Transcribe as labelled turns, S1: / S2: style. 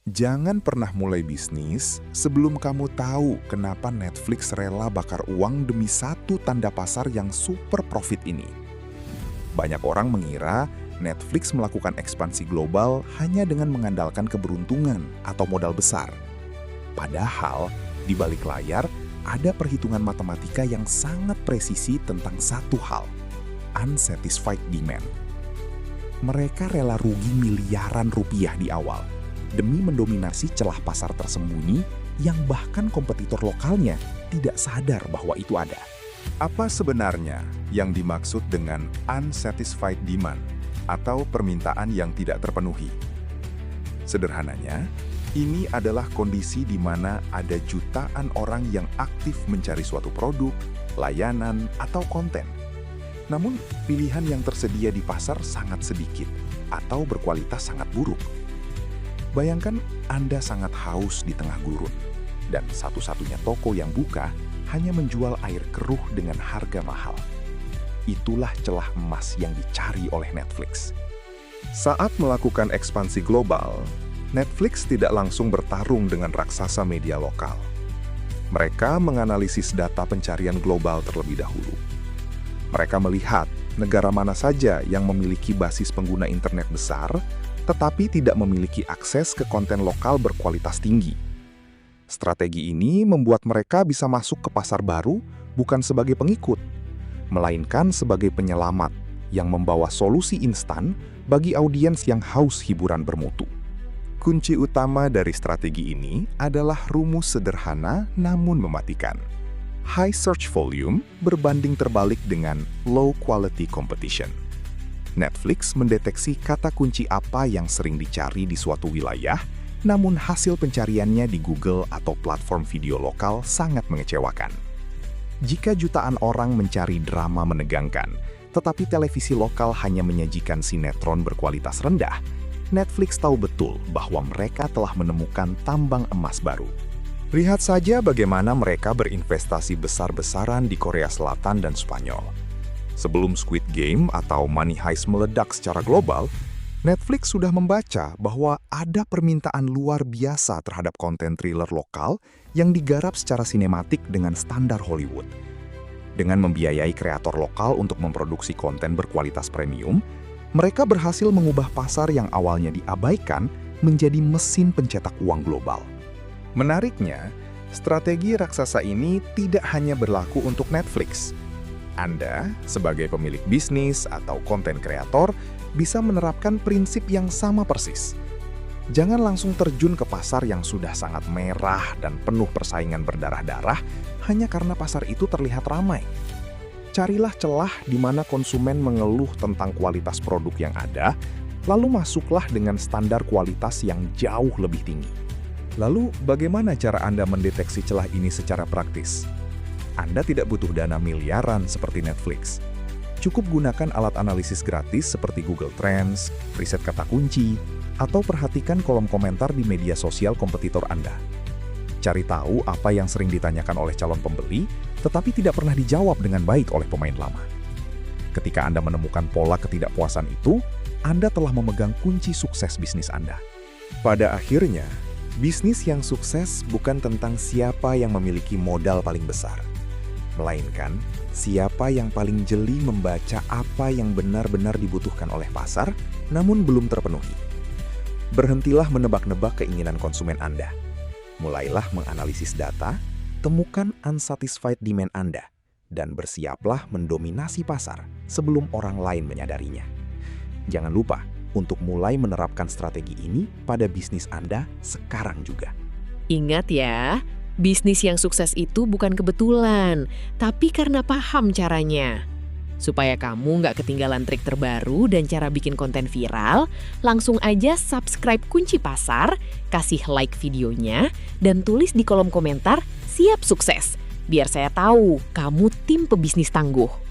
S1: Jangan pernah mulai bisnis sebelum kamu tahu kenapa Netflix rela bakar uang demi satu tanda pasar yang super profit ini. Banyak orang mengira Netflix melakukan ekspansi global hanya dengan mengandalkan keberuntungan atau modal besar. Padahal, di balik layar ada perhitungan matematika yang sangat presisi tentang satu hal, unsatisfied demand. Mereka rela rugi miliaran rupiah di awal demi mendominasi celah pasar tersembunyi yang bahkan kompetitor lokalnya tidak sadar bahwa itu ada. Apa sebenarnya yang dimaksud dengan unsatisfied demand atau permintaan yang tidak terpenuhi? Sederhananya, ini adalah kondisi di mana ada jutaan orang yang aktif mencari suatu produk, layanan, atau konten. Namun, pilihan yang tersedia di pasar sangat sedikit atau berkualitas sangat buruk. Bayangkan Anda sangat haus di tengah gurun, dan satu-satunya toko yang buka hanya menjual air keruh dengan harga mahal. Itulah celah emas yang dicari oleh Netflix. Saat melakukan ekspansi global, Netflix tidak langsung bertarung dengan raksasa media lokal. Mereka menganalisis data pencarian global terlebih dahulu. Mereka melihat negara mana saja yang memiliki basis pengguna internet besar, tetapi tidak memiliki akses ke konten lokal berkualitas tinggi. Strategi ini membuat mereka bisa masuk ke pasar baru bukan sebagai pengikut, melainkan sebagai penyelamat yang membawa solusi instan bagi audiens yang haus hiburan bermutu. Kunci utama dari strategi ini adalah rumus sederhana namun mematikan. High search volume berbanding terbalik dengan low quality competition. Netflix mendeteksi kata kunci apa yang sering dicari di suatu wilayah, namun hasil pencariannya di Google atau platform video lokal sangat mengecewakan. Jika jutaan orang mencari drama menegangkan, tetapi televisi lokal hanya menyajikan sinetron berkualitas rendah, Netflix tahu betul bahwa mereka telah menemukan tambang emas baru. Lihat saja bagaimana mereka berinvestasi besar-besaran di Korea Selatan dan Spanyol. Sebelum Squid Game atau Money Heist meledak secara global, Netflix sudah membaca bahwa ada permintaan luar biasa terhadap konten thriller lokal yang digarap secara sinematik dengan standar Hollywood. Dengan membiayai kreator lokal untuk memproduksi konten berkualitas premium, mereka berhasil mengubah pasar yang awalnya diabaikan menjadi mesin pencetak uang global. Menariknya, strategi raksasa ini tidak hanya berlaku untuk Netflix. Anda, sebagai pemilik bisnis atau konten kreator, bisa menerapkan prinsip yang sama persis. Jangan langsung terjun ke pasar yang sudah sangat merah dan penuh persaingan berdarah-darah hanya karena pasar itu terlihat ramai. Carilah celah di mana konsumen mengeluh tentang kualitas produk yang ada, lalu masuklah dengan standar kualitas yang jauh lebih tinggi. Lalu, bagaimana cara Anda mendeteksi celah ini secara praktis? Anda tidak butuh dana miliaran seperti Netflix. Cukup gunakan alat analisis gratis seperti Google Trends, riset kata kunci, atau perhatikan kolom komentar di media sosial kompetitor Anda. Cari tahu apa yang sering ditanyakan oleh calon pembeli, tetapi tidak pernah dijawab dengan baik oleh pemain lama. Ketika Anda menemukan pola ketidakpuasan itu, Anda telah memegang kunci sukses bisnis Anda. Pada akhirnya, bisnis yang sukses bukan tentang siapa yang memiliki modal paling besar, melainkan siapa yang paling jeli membaca apa yang benar-benar dibutuhkan oleh pasar, namun belum terpenuhi. Berhentilah menebak-nebak keinginan konsumen Anda. Mulailah menganalisis data, temukan unsatisfied demand Anda, dan bersiaplah mendominasi pasar sebelum orang lain menyadarinya. Jangan lupa untuk mulai menerapkan strategi ini pada bisnis Anda sekarang juga.
S2: Ingat ya, bisnis yang sukses itu bukan kebetulan, tapi karena paham caranya. Supaya kamu nggak ketinggalan trik terbaru dan cara bikin konten viral, langsung aja subscribe Kunci Pasar, kasih like videonya, dan tulis di kolom komentar, "Siap sukses!" Biar saya tahu kamu tim pebisnis tangguh.